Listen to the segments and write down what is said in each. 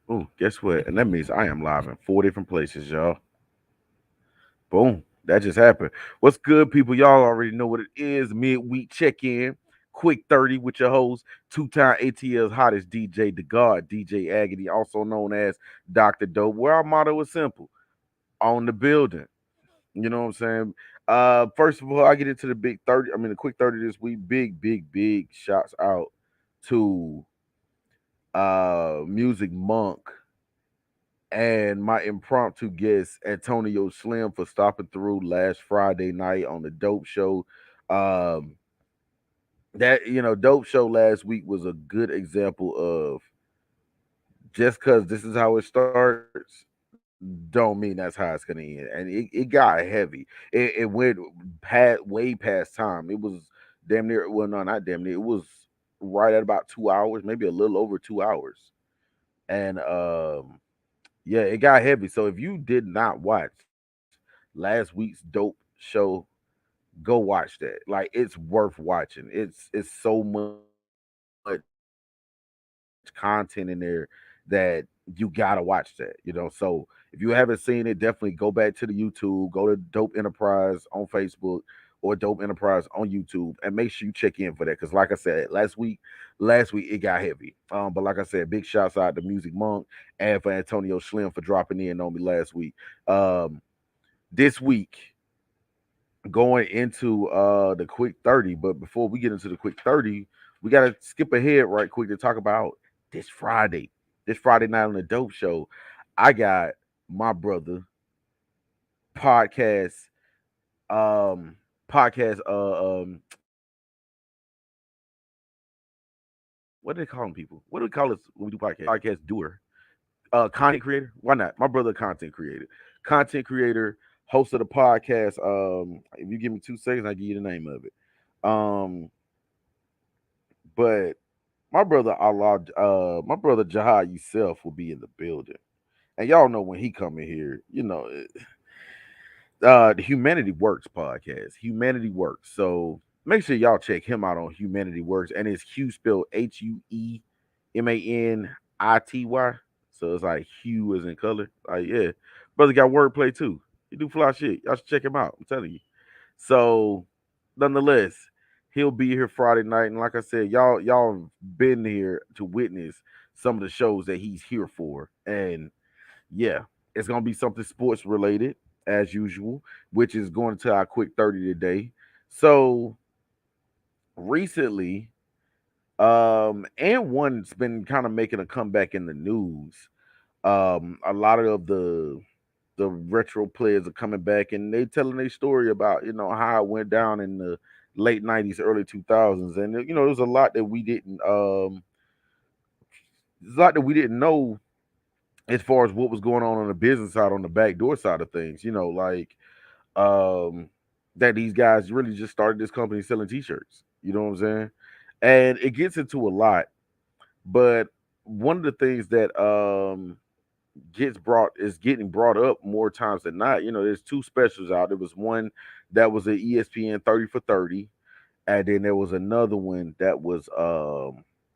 Oh, guess what? And that means I am live in 4 different places, y'all. Boom. That just happened. What's good, people? Y'all already know what it is. Midweek check-in. Quick 30 with your host, two-time ATL's hottest DJ, the God, DJ Agony, also known as Dr. Dope, where our motto is simple: on the building. You know what I'm saying? First of all, I get into the big 30. I mean the quick 30 this week. Big shouts out to Music Monk and my impromptu guest Antonio Slim for stopping through last Friday night on the Dope Show. Um, Dope Show last week was a good example of just because this is how it starts, don't mean that's how it's gonna end. And it got heavy. It went way past time. It was damn near, well, no, not damn near. It was right at about 2 hours, maybe a little over 2 hours. And yeah, it got heavy. So if you did not watch last week's dope show, go watch that. Like, it's worth watching. It's so much content in there that you gotta watch that. So if you haven't seen it, definitely go back to the YouTube, go to Dope Enterprise on Facebook or Dope Enterprise on YouTube, and make sure you check in for that. Because like I said, last week it got heavy. But like I said, big shouts out to Music Monk and for Antonio Slim for dropping in on me last week. Um, this week going into the quick 30, but before we get into the quick 30, we gotta skip ahead right quick to talk about this Friday. This Friday night on the Dope Show, I got my brother podcast, um, podcast, what do they call them people? What do we call this when we do podcast doer? Content creator. Why not? My brother, content creator, host of the podcast. If you give me 2 seconds, I give you the name of it. Um, but my brother Jahad Yourself will be in the building, and y'all know when he come in here, the Humanity Works podcast. Humanity Works. So make sure y'all check him out on Humanity Works, and it's Hugh spelled HUEMANITY. So it's like Hugh is in color. Like, yeah, brother got wordplay too. He do fly shit. Y'all should check him out. I'm telling you. So nonetheless, he'll be here Friday night, and like I said, y'all been here to witness some of the shows that he's here for, and yeah, it's gonna be something sports related as usual, which is going to our quick 30 today. So recently, and one's been kind of making a comeback in the news. A lot of the retro players are coming back and they telling their story about how it went down in the late 90s, early 2000s, and there's a lot that we didn't there's a lot that we didn't know as far as what was going on the business side, on the backdoor side of things. Like um that these guys really just started this company selling t-shirts. You know what I'm saying? And it gets into a lot, but one of the things that getting brought up more times than not. There's two specials out. There was one that was an ESPN 30 for 30, and then there was another one that was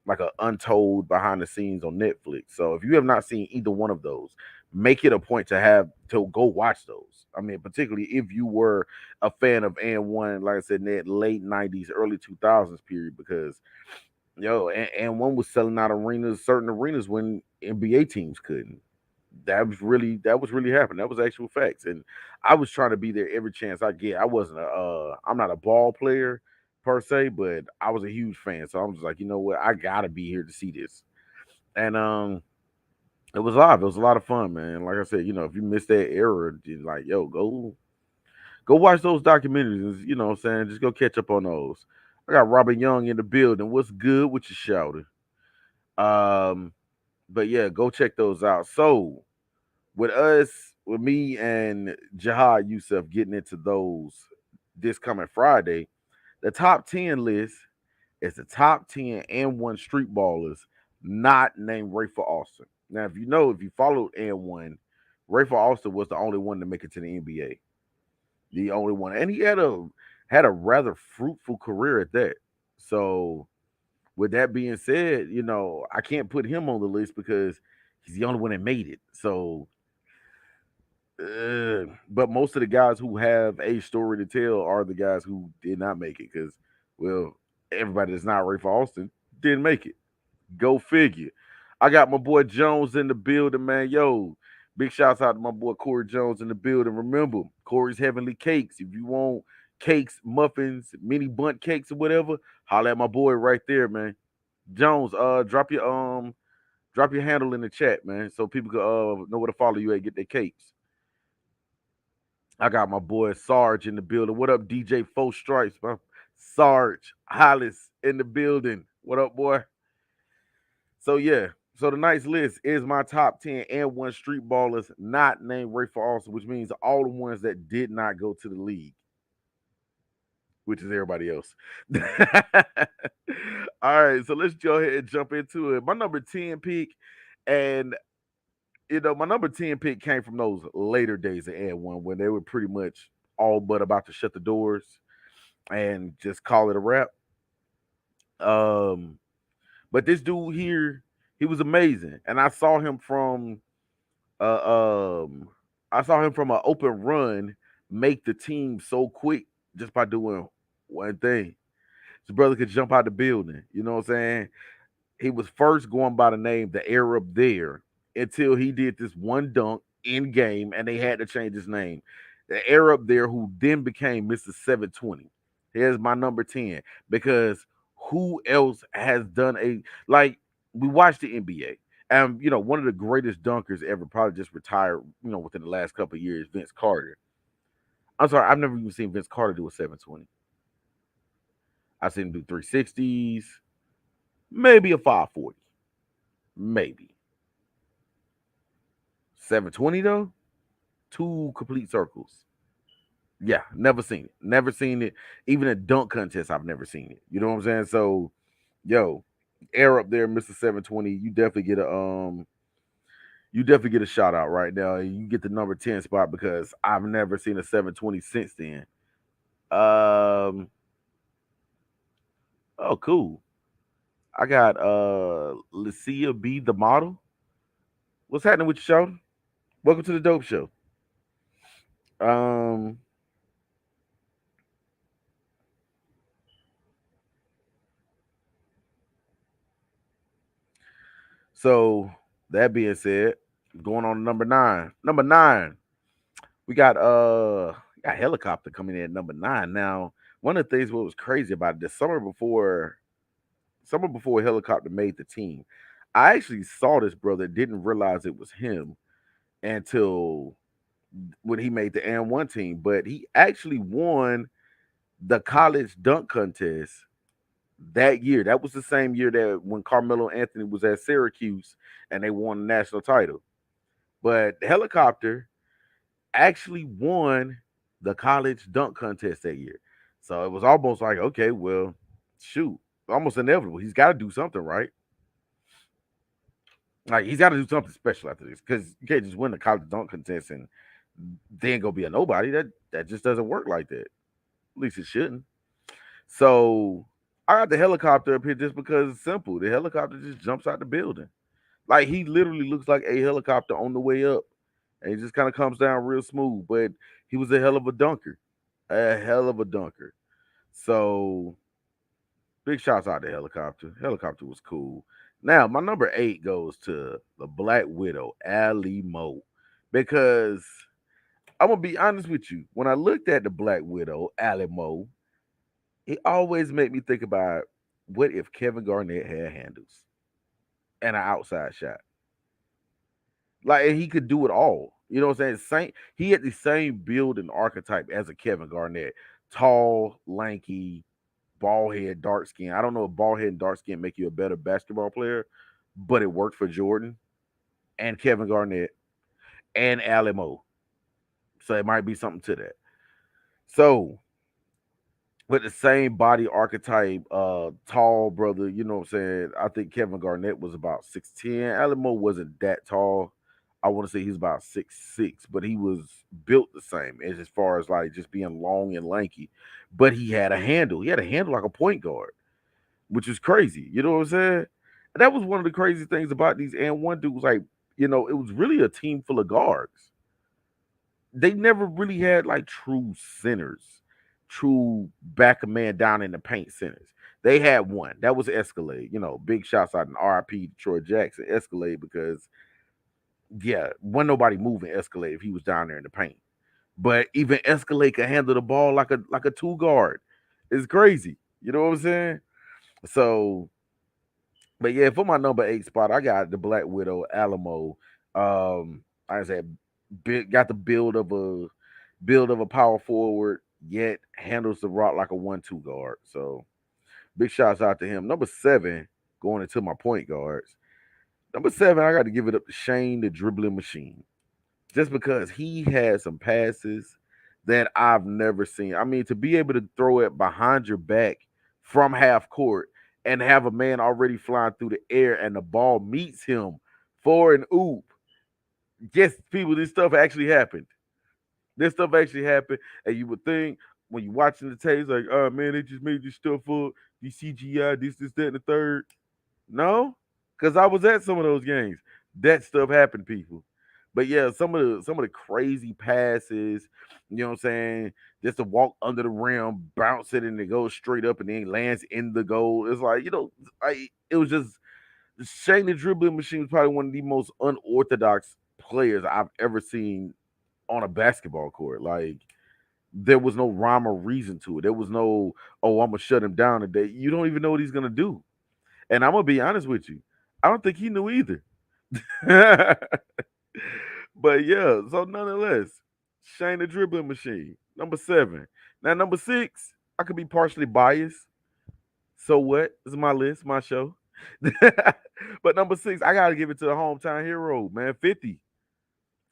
like a untold behind the scenes on Netflix. So if you have not seen either one of those, make it a point to go watch those. I mean, particularly if you were a fan of and one, like I said, in that late 90s, early 2000s period, because and one was selling out certain arenas when NBA teams couldn't. That was really happening. That was actual facts. And I was trying to be there every chance I get. I'm not a ball player per se, but I was a huge fan. So I'm just like, you know what, I gotta be here to see this. And it was live. It was a lot of fun, man. Like I said, if you missed that era, like, yo, go watch those documentaries. You know what I'm saying? Just go catch up on those. I got Robin Young in the building. What's good with you, shouter? Um, but yeah, go check those out. So with me and Jahad Youssef getting into those this coming Friday, the top 10 list is the top 10 and one street ballers not named Rafer Alston. Now, if you followed and one, Rafer Alston was the only one to make it to the NBA. The only one. And he had a rather fruitful career at that. So with that being said, I can't put him on the list because He's the only one that made it. So, but most of the guys who have a story to tell are the guys who did not make it because, well, everybody that's not Rafer Alston didn't make it. Go figure. I got my boy Jones in the building, man. Yo, big shouts out to my boy Corey Jones in the building. Remember, Corey's Heavenly Cakes. If you want cakes, muffins, mini bunt cakes, or whatever, holla at my boy right there, man. Jones, drop your handle in the chat, man, so people can know where to follow you and get their cakes. I got my boy Sarge in the building. What up, DJ Four Stripes, man? Sarge Hollis in the building. What up, boy? So yeah, so the night's list is my top 10 and one street ballers not named Ray for Austin, which means all the ones that did not go to the league, which is everybody else. All right, so let's go ahead and jump into it. My number 10 pick, and my number 10 pick came from those later days of and one when they were pretty much all but about to shut the doors and just call it a wrap. Um, but this dude here, he was amazing, and uh, um, I saw him from an open run make the team so quick just by doing one thing. His brother could jump out the building. You know what I'm saying? He was first going by the name the Arab there until he did this one dunk in game and they had to change his name. The Arab there who then became Mr. 720. Here's my number 10 because who else has done like we watched the NBA and one of the greatest dunkers ever probably just retired, within the last couple of years, Vince Carter. I'm sorry, I've never even seen Vince Carter do a 720. I've seen him do 360s, maybe a 540. Maybe. 720 though? Two complete circles. Yeah, never seen it. Never seen it. Even a dunk contest, I've never seen it. You know what I'm saying? So, yo, air up there, Mr. 720. You definitely get a shout out right now. You get the number 10 spot because I've never seen a 720 since then. Um oh cool. I got Lucia B the model. What's happening with your show? Welcome to the dope show. Um So that being said, going on to number nine. Number nine, we got helicopter coming in at number nine. Now, one of the things what was crazy about it, the summer before helicopter made the team, I actually saw this brother, didn't realize it was him until when he made the and one team, but he actually won the college dunk contest that year. That was the same year that when Carmelo Anthony was at Syracuse and they won the national title. But the helicopter actually won the college dunk contest that year. So it was almost like, okay, well, shoot, almost inevitable. He's got to do something, right? Like he's got to do something special after this because you can't just win the college dunk contest and then go be a nobody. That just doesn't work like that. At least it shouldn't. So I got the helicopter up here just because it's simple. The helicopter just jumps out the building. Like he literally looks like a helicopter on the way up. And he just kind of comes down real smooth. But he was a hell of a dunker. A hell of a dunker. So big shouts out to helicopter. Helicopter was cool. Now my number 8 goes to the Black Widow, Ali Mo. Because I'm gonna be honest with you. When I looked at the Black Widow, Ali Mo, it always made me think about what if Kevin Garnett had handles and an outside shot. Like and he could do it all. You know what I'm saying? He had the same build and archetype as a Kevin Garnett. Tall, lanky, bald head, dark skin. I don't know if bald head and dark skin make you a better basketball player, but it worked for Jordan and Kevin Garnett and Alamo. So it might be something to that. So with the same body archetype, tall brother, you know what I'm saying? I think Kevin Garnett was about 6'10. Alamo wasn't that tall. I want to say he's about 6'6, but he was built the same as far as like just being long and lanky. But he had a handle. He had a handle like a point guard, which is crazy. You know what I'm saying? And that was one of the crazy things about these and one dudes, like, it was really a team full of guards. They never really had like true centers, true back a man down in the paint centers. They had one that was Escalade. Big shots out in RIP Detroit Jackson Escalade because yeah, wasn't nobody moving Escalade if he was down there in the paint. But even Escalade could handle the ball like a two guard. It's crazy. You know what I'm saying? So, but yeah, for my number 8 spot, I got the Black Widow Alamo. Like I said, got the build of a power forward, yet handles the rock like a 1-2 guard. So big shouts out to him. Number 7, going into my point guards. Number 7, I got to give it up to Shane, the dribbling machine, just because he had some passes that I've never seen. I mean, to be able to throw it behind your back from half court and have a man already flying through the air and the ball meets him for an oop. Yes, people, this stuff actually happened. This stuff actually happened, and you would think when you're watching the tapes, like, oh man, they just made this stuff up, these CGI, this, that, and the third. No, because I was at some of those games. That stuff happened, people. But yeah, some of the crazy passes, you know what I'm saying? Just to walk under the rim, bounce it, and it goes straight up, and then lands in the goal. It's like it was just Shane the dribbling machine was probably one of the most unorthodox players I've ever seen on a basketball court. Like there was no rhyme or reason to it. There was no, oh, I'm gonna shut him down today. You don't even know what he's gonna do. And I'm gonna be honest with you, I don't think he knew either. But yeah, so nonetheless, Shane the dribbling machine, number 7. Now number 6, I could be partially biased. So what? This is my list, my show. But number 6, I gotta give it to the hometown hero, man. 50,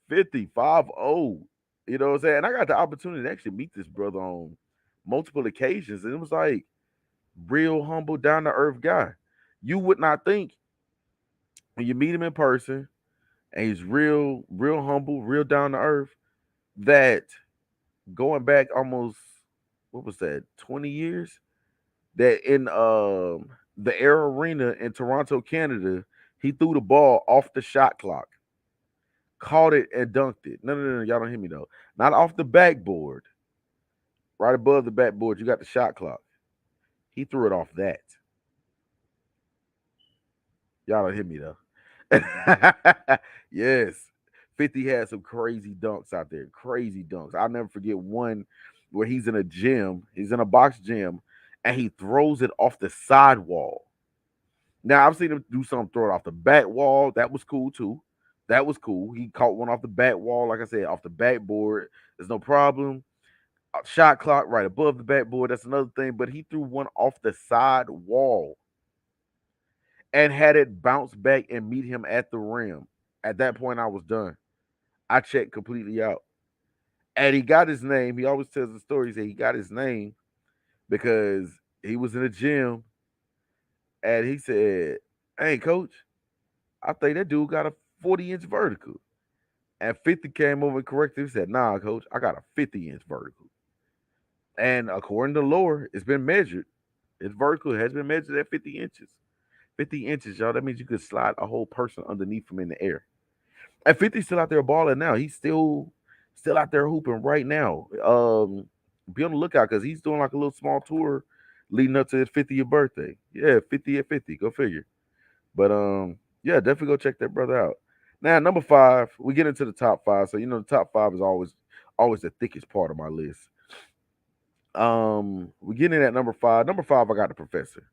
50, 5-0. You know what I'm saying? And I got the opportunity to actually meet this brother on multiple occasions, and it was like real humble, down to earth guy. You would not think when you meet him in person, and he's real, real humble, real down to earth, that going back almost what was that, 20 years? That in the Air Arena in Toronto, Canada, he threw the ball off the shot clock, caught it and dunked it. No, no, no, no, y'all don't hear me though. Not off the backboard, right above the backboard. You got the shot clock. He threw it off that. Y'all don't hear me though. Yes. 50 had some crazy dunks out there. Crazy dunks. I'll never forget one where he's in a gym, he's in a box gym, and he throws it off the side wall. Now I've seen him do something, throw it off the back wall. That was cool too. That was cool. He caught one off the back wall, like I said, off the backboard. There's no problem. Shot clock right above the backboard. That's another thing. But he threw one off the side wall and had it bounce back and meet him at the rim. At that point, I was done. I checked completely out. And he got his name. He always tells the story. He said he got his name because he was in the gym and he said, "Hey, coach, I think that dude got a 40-inch vertical." And 50 came over and corrected. He said, "Nah, coach, I got a 50-inch vertical." And according to lore, it's been measured. His vertical has been measured at 50 inches. 50 inches, y'all. That means you could slide a whole person underneath him in the air. And 50's still out there balling now. He's still out there hooping right now. Be on the lookout because he's doing like a little small tour leading up to his 50th birthday. Yeah, 50 at 50. Go figure. But yeah, definitely go check that brother out. Now, number 5, we get into the top 5. So the top 5 is always the thickest part of my list. We get in at number 5. Number 5, I got the professor.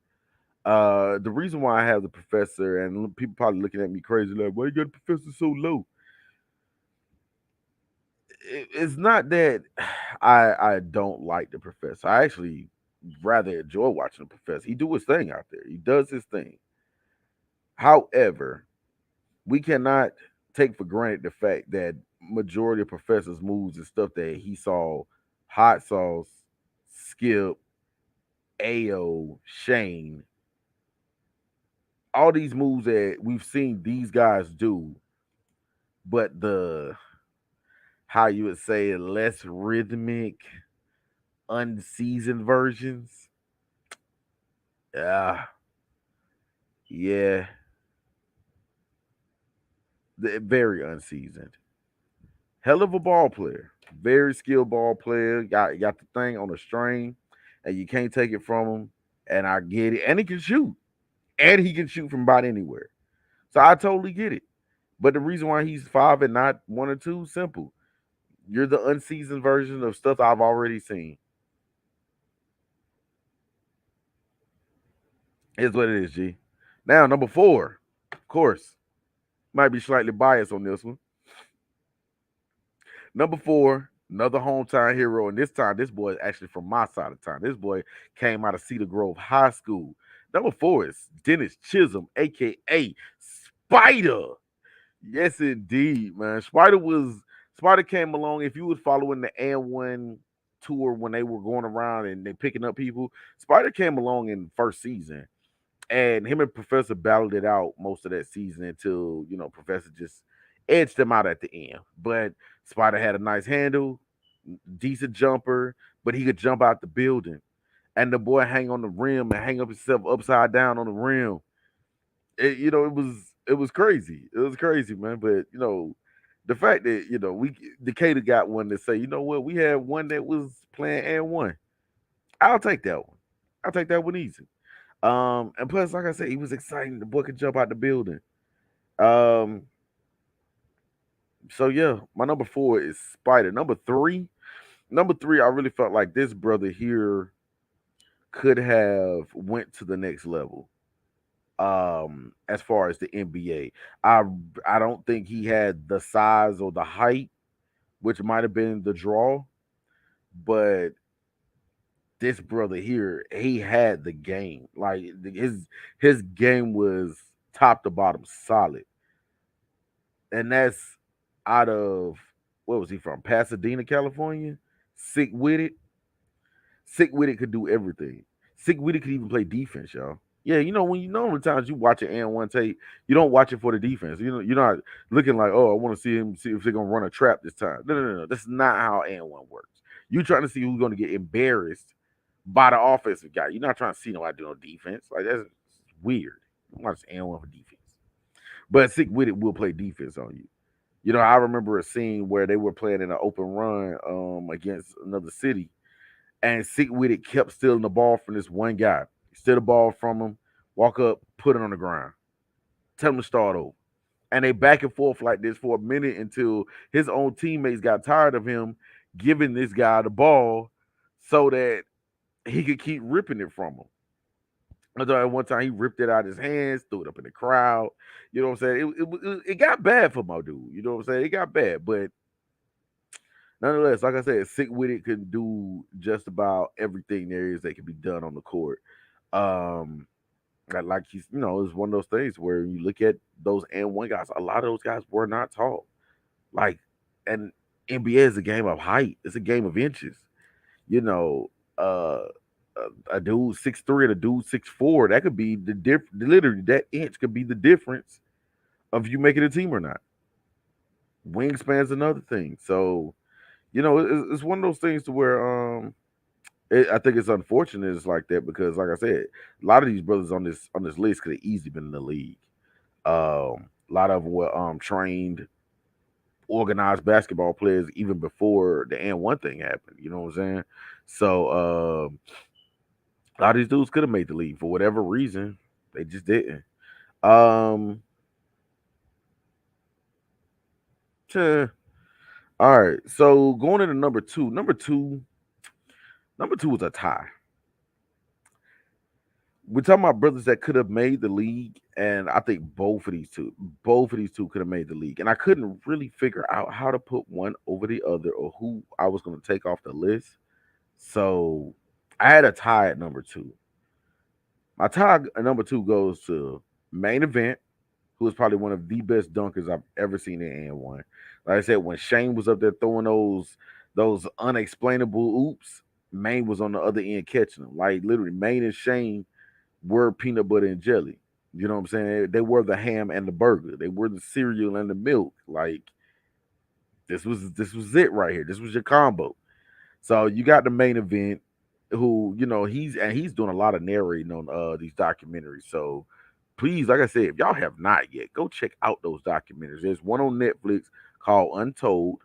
The reason why I have the professor, and people probably looking at me crazy, like, why you got the professor so low? It's not that I don't like the professor. I actually rather enjoy watching the professor. He do his thing out there. He does his thing. However, we cannot take for granted the fact that majority of professor's moves and stuff that he saw hot sauce, Skip, Ao, Shane, all these moves that we've seen these guys do, but the how you would say less rhythmic, unseasoned versions. Yeah, yeah, Very unseasoned. Hell of a ball player. Very skilled ball player. Got the thing on a string, and you can't take it from him. And I get it. And he can shoot. And he can shoot from about anywhere. So I totally get it. But the reason why he's five and not one or two, simple. You're the unseasoned version of stuff I've already seen. Is what it is, G. Now, number four, of course, might be slightly biased on this one. Number four, another hometown hero, and this time this boy is actually from my side of town. This boy came out of Cedar Grove High School. Number four is Dennis Chisholm, aka Spider. Yes, indeed, man. Spider came along. If you was following the N1 tour when they were going around and they picking up people, Spider came along in the first season, and him and Professor battled it out most of that season until Professor just edged them out at the end. But Spider had a nice handle, decent jumper, but he could jump out the building. And the boy hang on the rim and hang up himself upside down on the rim. It was crazy. It was crazy, man. But the fact that we Decatur got one to say, you know what, we had one that was playing and one. I'll take that one. I'll take that one easy. And plus, like I said, he was exciting. The boy could jump out the building. Um, so yeah, my number four is Spider. Number three, I really felt like this brother here could have went to the next level. As far as the NBA, I don't think he had the size or the height, which might have been the draw, but this brother here, he had the game. Like his game was top to bottom solid, and that's out of what was he from? Pasadena, California. Sick with it. Sick with it could do everything. Sick with it could even play defense, y'all. Yeah, when the times you watch an and one tape, you don't watch it for the defense. You're not looking like, oh, I want to see if they're gonna run a trap this time. No, no, no, no. That's not how and one works. You're trying to see who's gonna get embarrassed by the offensive guy. You're not trying to see nobody do no defense. Like that's weird. Watch and one for defense. But Sick with it will play defense on you. I remember a scene where they were playing in an open run against another city, and Sick with it kept stealing the ball from this one guy. Steal the ball from him, walk up, put it on the ground, tell him to start over. And they back and forth like this for a minute until his own teammates got tired of him giving this guy the ball so that he could keep ripping it from him. Although at one time he ripped it out of his hands, threw it up in the crowd. You know what I'm saying? It got bad for my dude. You know what I'm saying? It got bad, but nonetheless, like I said, Sick with it can do just about everything there is that can be done on the court. Um, like he's, it's one of those things where you look at those and one guys. A lot of those guys were not tall. Like, and NBA is a game of height. It's a game of inches. You know, uh, a dude 6'3" and a dude 6'4". That could be the literally, that inch could be the difference of you making a team or not. Wingspan's another thing. So it's one of those things to where I think it's unfortunate it's like that because, like I said, a lot of these brothers on this list could have easily been in the league. A lot of them were trained, organized basketball players even before the and one thing happened. You know what I'm saying? So a lot of these dudes could have made the league for whatever reason. They just didn't. Um, all right. So going into number two. Number two was a tie. We're talking about brothers that could have made the league, and I think both of these two could have made the league. And I couldn't really figure out how to put one over the other or who I was going to take off the list. So I had a tie at number two. My tie at number two goes to Main Event, who was probably one of the best dunkers I've ever seen in N1. Like I said, when Shane was up there throwing those unexplainable oops, Maine was on the other end catching them. Like literally, Maine and Shane were peanut butter and jelly. You know what I'm saying? They were the ham and the burger. They were the cereal and the milk. Like this was it right here. This was your combo. So you got the Main Event, who he's doing a lot of narrating on these documentaries. So please, like I said, if y'all have not yet, go check out those documentaries. There's one on Netflix called Untold,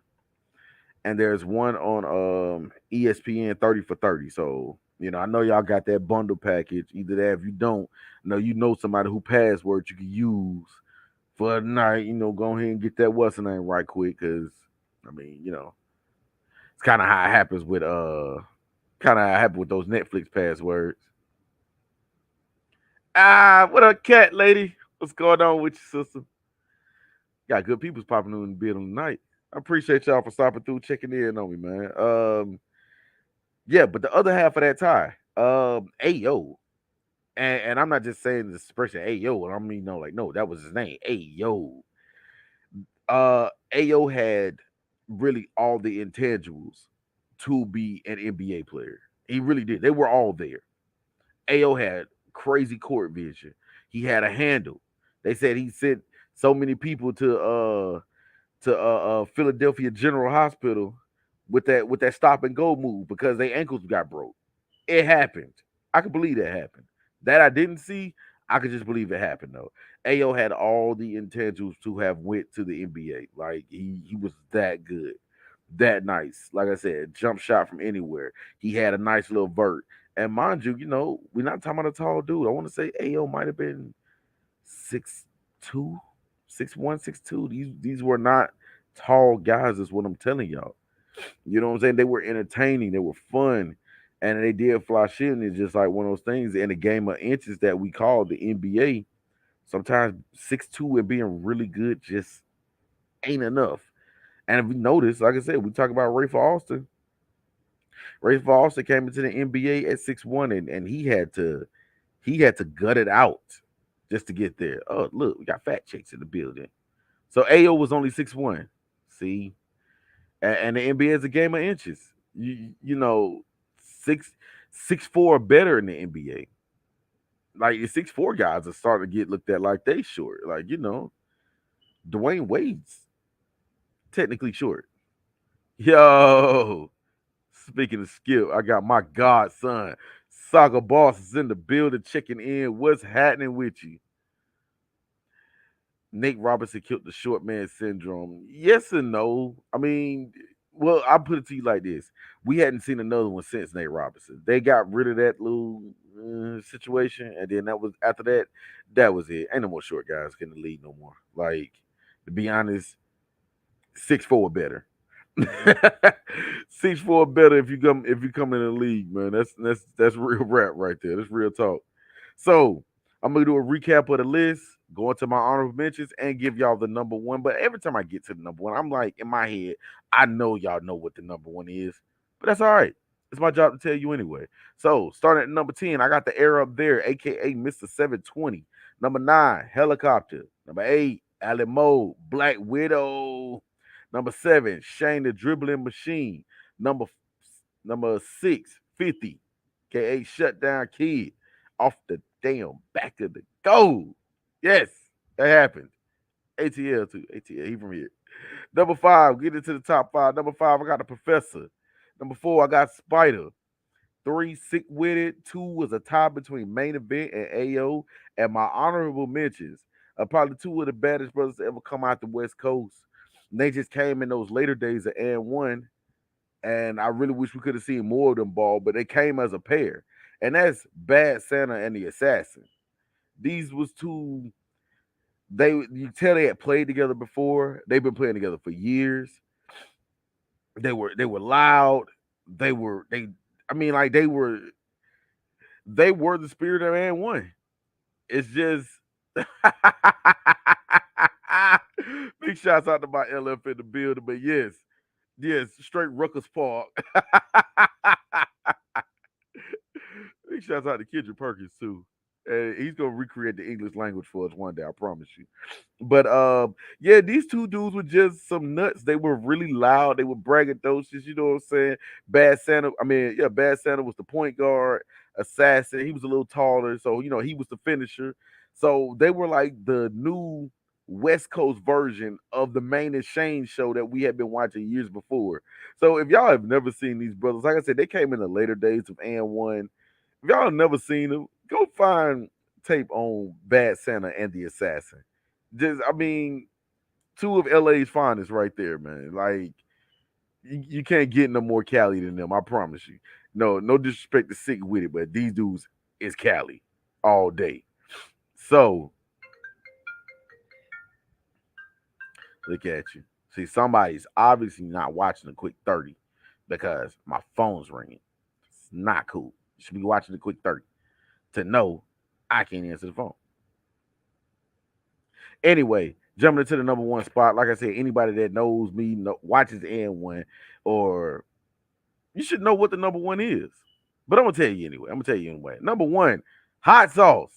and there's one on ESPN 30 for 30. So, I know y'all got that bundle package. Either that, if you don't, somebody who password you can use for a night, go ahead and get that what's the name right quick, because it's kind of how it happens with those Netflix passwords. What a cat lady. What's going on with you, sister? Got good people's popping in the building tonight. I appreciate y'all for stopping through, checking in on me, man. Yeah, but the other half of that tie, Ayo, and I'm not just saying this expression Ayo. I mean, no, like no, that was his name, Ayo. Ayo had really all the intangibles to be an NBA player. He really did. They were all there. Ayo had crazy court vision. He had a handle. They said he sent so many people to Philadelphia General Hospital with that stop and go move because their ankles got broke. It happened. I could believe that happened. That I didn't see, I could just believe it happened though. Ayo had all the intangibles to have went to the NBA. Like he was that good, that nice. Like I said, jump shot from anywhere. He had a nice little vert. And mind you, we're not talking about a tall dude. I want to say Ayo might have been 6'2", 6'1", 6'2". These were not tall guys, is what I'm telling y'all. You know what I'm saying? They were entertaining, they were fun, and they did fly shit. And it's just like one of those things in a game of inches that we call the NBA. Sometimes 6'2" and being really good just ain't enough. And if we notice, like I said, we talk about Rafer Alston. Rafer Alston came into the NBA at 6'1", and he had to gut it out just to get there. Oh, look, we got fat chicks in the building. So Ayo was only 6'1". See, and the NBA is a game of inches. You know, six 6'4" better in the NBA. Like the 6'4" guys are starting to get looked at like they short. Like Dwayne Wade's technically short. Yo, speaking of Skip, I got my godson, Soccer Boss is in the building checking in. What's happening with you? Nate Robinson killed the short man syndrome. Yes and no. I mean, well, I'll put it to you like this. We hadn't seen another one since Nate Robinson. They got rid of that little situation, and then that was after that, that was it. Ain't no more short guys in the league no more. Like, to be honest, 6'4" better. 6'4" better if you come in the league, man. That's real rap right there. That's real talk. So I'm gonna do a recap of the list, go into my honorable mentions, and give y'all the number one. But every time I get to the number one, I'm like in my head, I know y'all know what the number one is, but that's all right. It's my job to tell you anyway. So starting at number 10, I got the air up there, aka Mr. 720. Number 9, helicopter. Number 8, Alamo, Black Widow. Number 7, Shane the dribbling machine. Number 6, 50, aka shutdown kid, off the damn back of the goal. Yes, that happened. ATL too. ATL, he from here. Number 5, get into the top 5. Number 5, I got the professor. Number 4, I got Spider. 3, Sick With It. 2 was a tie between main event and AO. And my honorable mentions are probably 2 of the baddest brothers to ever come out the West Coast. And they just came in those later days of and one. And I really wish we could have seen more of them ball, but they came as a pair. And that's Bad Santa and the Assassin. These was two. You tell they had played together before. They've been playing together for years. They were loud. They. I mean, like they were the spirit of and one. It's just big shouts out to my LF in the building, but yes, straight Ruckus Park. Big shouts out to Kendrick Perkins too. And he's gonna recreate the English language for us one day, I promise you. But yeah, these two dudes were just some nuts. They were really loud. They were braggadocious. You know what I'm saying? Bad Santa. I mean, yeah, Bad Santa was the point guard, assassin. He was a little taller, so he was the finisher. So they were like the new West Coast version of the Main and Shane show that we had been watching years before. So if y'all have never seen these brothers, like I said, they came in the later days of and one. If y'all have never seen them, go find tape on Bad Santa and the Assassin. Just, I mean, two of LA's finest right there, man. Like you can't get no more Cali than them. I promise you. No, no disrespect to Sick with it, but these dudes is Cali all day. So look at you. See, somebody's obviously not watching the quick 30 because my phone's ringing. It's not cool. You should be watching the quick 30 to know I can't answer the phone. Anyway, jumping into the number one spot, like I said, anybody that knows me, watches and one, or you should know what the number one is. But I'm gonna tell you anyway. I'm gonna tell you anyway. Number one, hot sauce.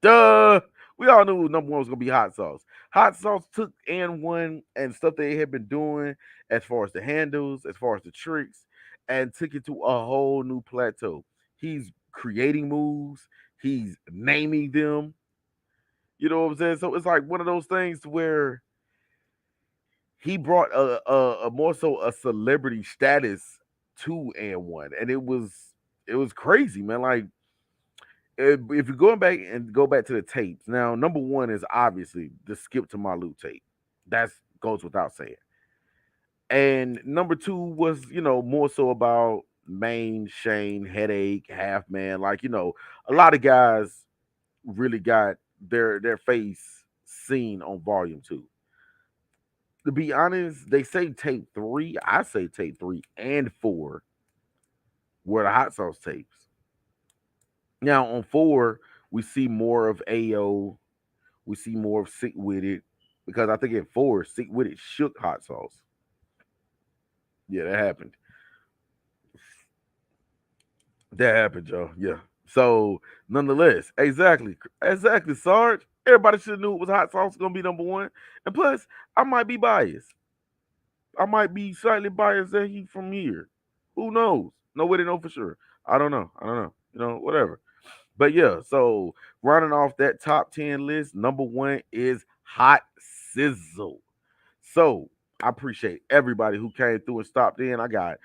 Duh. We all knew number one was gonna be hot sauce. Hot sauce took and one and stuff they had been doing as far as the handles, as far as the tricks, and took it to a whole new plateau. He's creating moves, he's naming them. You know what I'm saying? So it's like one of those things where he brought a more so a celebrity status to and one, and it was crazy, man. Like if you're going back and go back to the tapes, now number one is obviously the Skip to Malu tape. That goes without saying. And number two was, more so about Maine, Shane, Headache, Half Man. Like, a lot of guys really got their face seen on volume two. To be honest, they say tape three. I say tape three and four were the hot sauce tapes. Now on four, we see more of AO. We see more of Sick With It. Because I think in four, Sick With It shook hot sauce. Yeah, that happened. That happened, Joe. Yeah. So nonetheless, exactly, Sarge. Everybody should have knew it was hot sauce gonna be number one. And plus, I might be biased. I might be slightly biased that he from here. Who knows? Nobody know for sure. I don't know. Whatever. But yeah, so running off that top 10 list, number one is Hot Sizzle. So I appreciate everybody who came through and stopped in. I got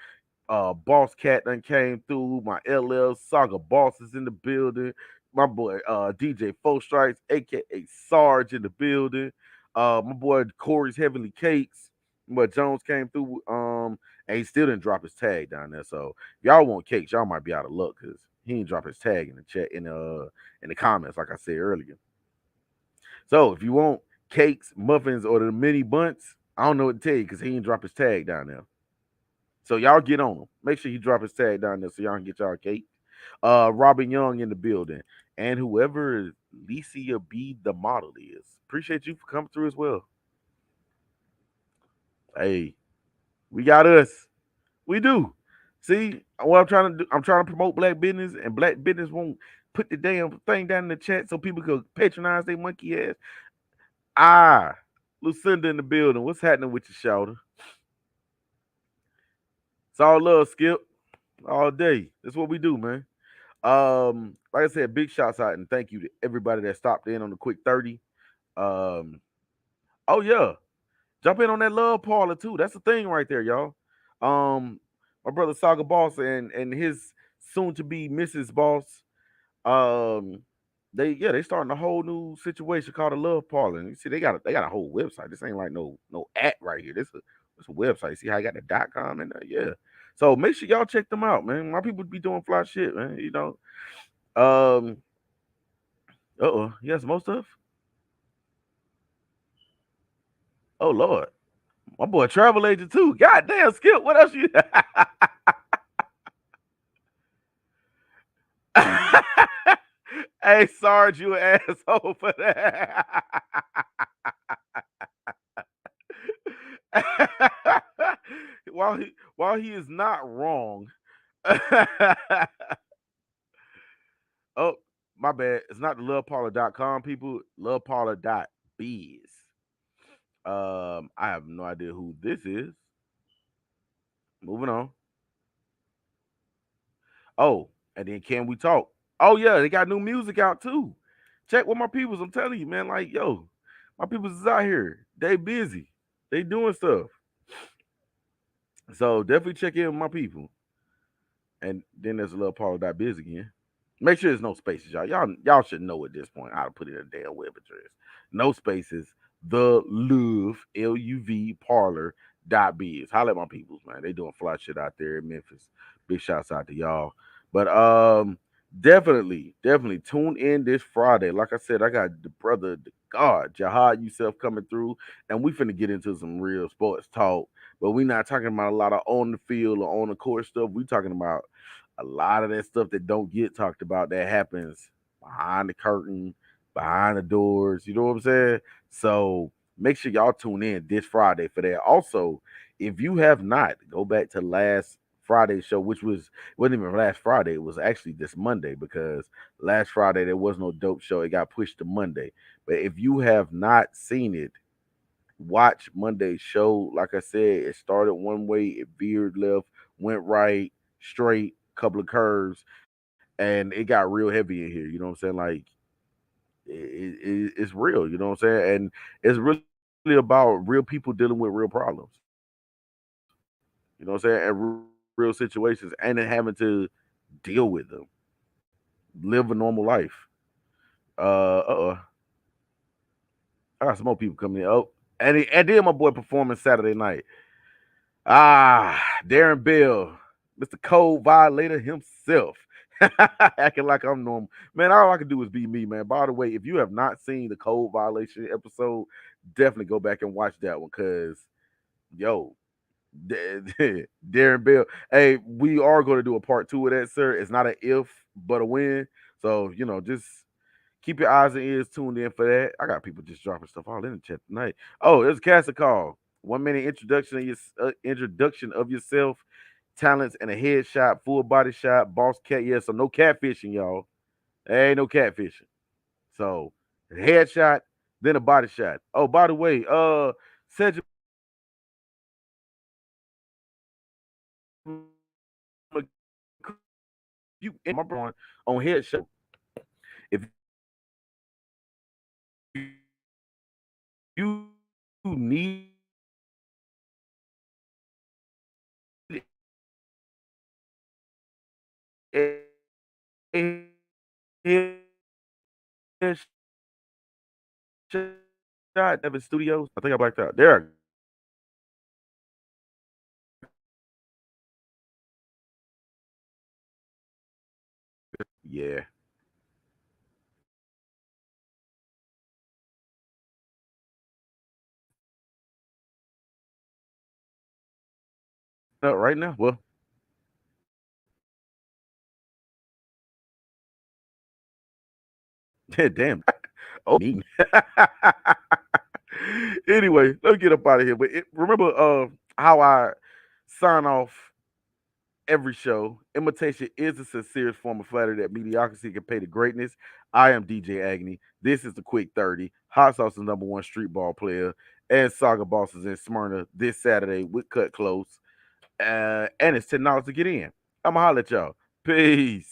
Boss Cat done came through. My LL Saga Boss is in the building. My boy DJ Four Strikes, aka Sarge, in the building. My boy Corey's Heavenly Cakes. But Jones came through. And he still didn't drop his tag down there. So if y'all want cakes, y'all might be out of luck because he didn't drop his tag in the chat in the comments, like I said earlier. So if you want cakes, muffins, or the mini bunts, I don't know what to tell you because he didn't drop his tag down there. So y'all get on him. Make sure he drop his tag down there so y'all can get y'all cake. Robin Young in the building. And whoever Licia B the model is. Appreciate you for coming through as well. Hey, we got us. We do. See what I'm trying to do? I'm trying to promote black business, and black business won't put the damn thing down in the chat so people could patronize their monkey ass. Lucinda in the building. What's happening with your shoulder? It's all love, Skip. All day. That's what we do, man. Like I said, big shouts out and thank you to everybody that stopped in on the quick 30. Um, oh yeah. Jump in on that love parlor too. That's the thing right there, y'all. My brother Saga Boss and his soon to be Mrs. Boss. Um, they starting a whole new situation called a love parlor. And you see, they got a whole website. This ain't like no app right here. This a website. See how I got the .com in there? Yeah. So make sure y'all check them out, man. My people be doing fly shit, man. Um, yes, most of. Oh Lord, my boy travel agent too. God damn, Skip. What else you? Hey, Sarge, you an asshole for that. While he is not wrong. Oh, my bad. It's not the loveparlor.com people. Loveparlor.biz. I have no idea who this is. Moving on. Oh, and then Can We Talk? Oh yeah, they got new music out too. Check with my peoples. I'm telling you, man. Like, yo, my peoples is out here. They busy. They doing stuff. So definitely check in with my people. And then there's a little Paula.biz again. Make sure there's no spaces, y'all. Y'all should know at this point how to put in a damn web address. No spaces. The Love Luv Parlor dot biz. Holla at my peoples, man. They doing fly shit out there in Memphis. Big shouts out to y'all. But definitely tune in this Friday. Like I said, I got the brother, the God, Jihad Yousef coming through, and we finna get into some real sports talk. But we not talking about a lot of on the field or on the court stuff. We talking about a lot of that stuff that don't get talked about that happens behind the curtain, behind the doors. You know what I'm saying? So make sure y'all tune in this Friday for that. Also, if you have not, go back to last Friday's show, which wasn't even last Friday. It was actually this Monday because last Friday there was no dope show. It got pushed to Monday. But if you have not seen it, watch Monday's show. Like I said, it started one way, it veered left, went right, straight, couple of curves, and it got real heavy in here. You know what I'm saying? Like it's real. You know what I'm saying? And it's really about real people dealing with real problems. You know what I'm saying? And real situations, and then having to deal with them, live a normal life. Uh, I got some more people coming in. Oh, and then my boy performing Saturday night. Darren Bell, Mr. Code Violator himself. Acting like I'm normal. Man, all I can do is be me, man. By the way, if you have not seen the Code Violation episode, definitely go back and watch that one because, yo, Darren Bell. Hey, we are going to do a part two of that, sir. It's not an if, but a when. So, just keep your eyes and ears tuned in for that. I got people just dropping stuff all in the chat tonight. Oh, there's a cast call. 1 minute introduction of yourself, talents, and a headshot, full body shot, boss cat. Yeah, so no catfishing, y'all. There ain't no catfishing. So headshot, then a body shot. Oh, by the way, Cedric, you in my on headshot. If you need a headshot, Evan Studios. I think I blacked out. There. Yeah. No, right now. Well, damn. Oh, mean. Anyway, let me get up out of here. But remember how I sign off every show. Imitation is the sincerest form of flattery that mediocrity can pay to greatness. I am DJ Agony. This is the Quick 30. Hot Sauce's number one street ball player. And Saga Bosses in Smyrna this Saturday with Cut Close. And it's $10 to get in. I'ma holler at y'all. Peace.